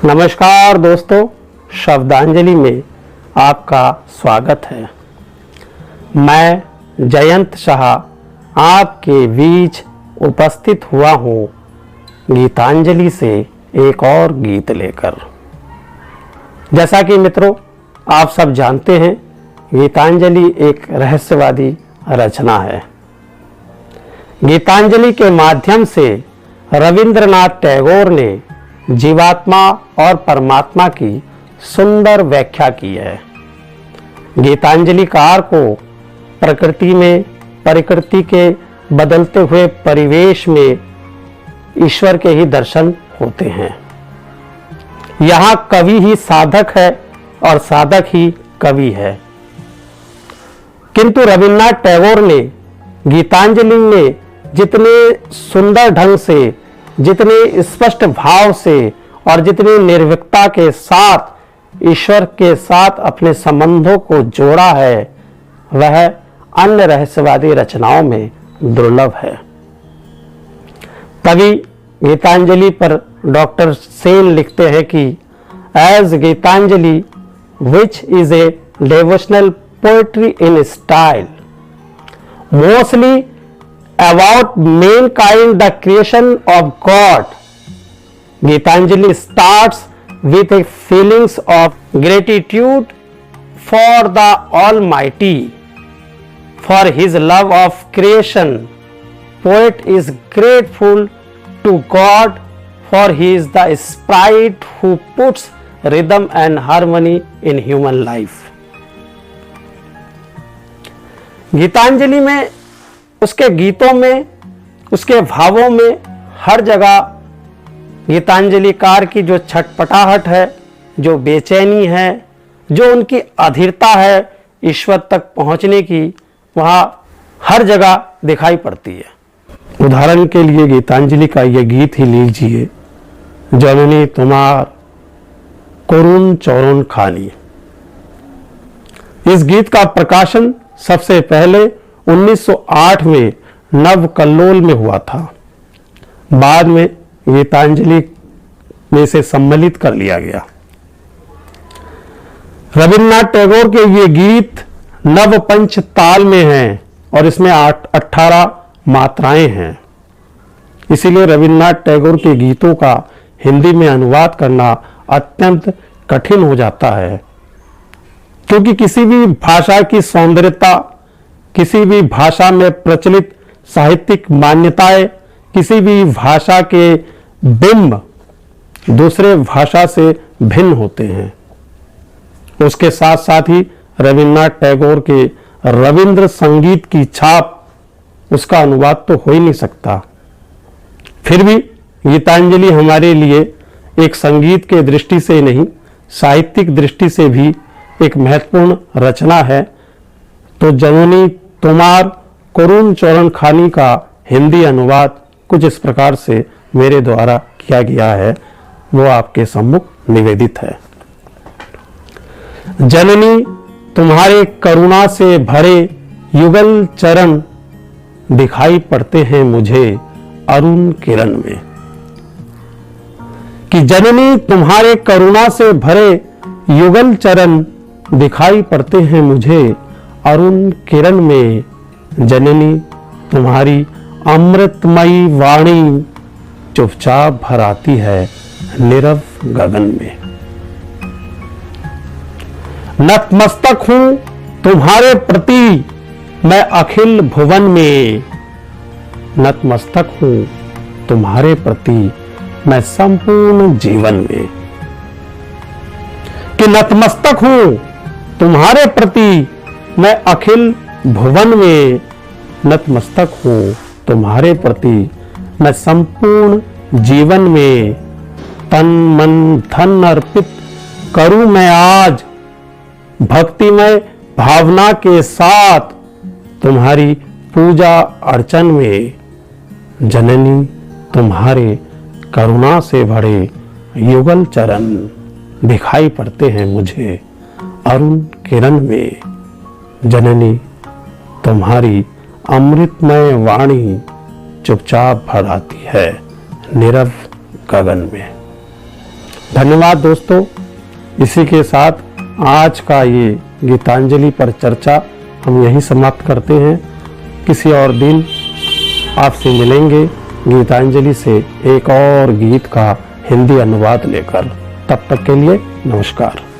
नमस्कार दोस्तों, शब्दांजलि में आपका स्वागत है। मैं जयंत शाह आपके बीच उपस्थित हुआ हूँ गीतांजलि से एक और गीत लेकर। जैसा कि मित्रों आप सब जानते हैं, गीतांजलि एक रहस्यवादी रचना है। गीतांजलि के माध्यम से रविंद्रनाथ टैगोर ने जीवात्मा और परमात्मा की सुंदर व्याख्या की है। गीतांजलिकार को प्रकृति के बदलते हुए परिवेश में ईश्वर के ही दर्शन होते हैं। यहाँ कवि ही साधक है और साधक ही कवि है। किंतु रविन्द्रनाथ टैगोर ने गीतांजलि में जितने सुंदर ढंग से, जितने स्पष्ट भाव से और जितनी निर्भीकता के साथ ईश्वर के साथ अपने संबंधों को जोड़ा है, वह अन्य रहस्यवादी रचनाओं में दुर्लभ है। तभी गीतांजलि पर डॉक्टर सेन लिखते हैं कि as Gitanjali which is a devotional poetry in style, mostly about mankind, the creation of God. Gitanjali starts with a feelings of gratitude for the Almighty, for His love of creation. Poet is grateful to God for He is the Sprite who puts rhythm and harmony in human life. Gitanjali में, उसके गीतों में, उसके भावों में हर जगह गीतांजलिकार की जो छटपटाहट है, जो बेचैनी है, जो उनकी अधीरता है ईश्वर तक पहुंचने की, वहां हर जगह दिखाई पड़ती है। उदाहरण के लिए गीतांजलि का यह गीत ही लीजिए, जननी तुम्हार करुण चरण खानी। इस गीत का प्रकाशन सबसे पहले 1908 में नव कल्लोल में हुआ था। बाद में गीतांजलि में इसे सम्मिलित कर लिया गया। रविन्द्रनाथ टैगोर के ये गीत नव पंच ताल में हैं और इसमें 18 मात्राएं हैं। इसीलिए रविन्द्रनाथ टैगोर के गीतों का हिंदी में अनुवाद करना अत्यंत कठिन हो जाता है, क्योंकि किसी भी भाषा की सौंदर्यता, किसी भी भाषा में प्रचलित साहित्यिक मान्यताएं, किसी भी भाषा के बिंब दूसरे भाषा से भिन्न होते हैं। उसके साथ साथ ही रविन्द्रनाथ टैगोर के रविंद्र संगीत की छाप, उसका अनुवाद तो हो ही नहीं सकता। फिर भी गीतांजलि हमारे लिए एक संगीत के दृष्टि से नहीं, साहित्यिक दृष्टि से भी एक महत्वपूर्ण रचना है। तो जननी तुम्हार करुण चरण खानी का हिंदी अनुवाद कुछ इस प्रकार से मेरे द्वारा किया गया है, वो आपके सम्मुख निवेदित है। जननी तुम्हारे करुणा से भरे युगल चरण दिखाई पड़ते हैं मुझे अरुण किरण में। कि जननी तुम्हारे करुणा से भरे युगल चरण दिखाई पड़ते हैं मुझे अरुण किरण में। जननी तुम्हारी अमृतमयी वाणी चुपचाप भर आती है नीरव गगन में। नतमस्तक हूं तुम्हारे प्रति मैं अखिल भुवन में। नतमस्तक हूं तुम्हारे प्रति मैं संपूर्ण जीवन में। कि नतमस्तक हूं तुम्हारे प्रति मैं अखिल भुवन में। नतमस्तक हूं तुम्हारे प्रति मैं संपूर्ण जीवन में। तन मन धन अर्पित करूं मैं आज भक्तिमय भावना के साथ तुम्हारी पूजा अर्चन में। जननी तुम्हारे करुणा से भरे युगल चरण दिखाई पड़ते हैं मुझे अरुण किरण में। जननी तुम्हारी अमृतमय वाणी चुपचाप भर आती है नीरव गगन में। धन्यवाद दोस्तों। इसी के साथ आज का ये गीतांजलि पर चर्चा हम यही समाप्त करते हैं। किसी और दिन आपसे मिलेंगे गीतांजलि से एक और गीत का हिंदी अनुवाद लेकर। तब तक के लिए नमस्कार।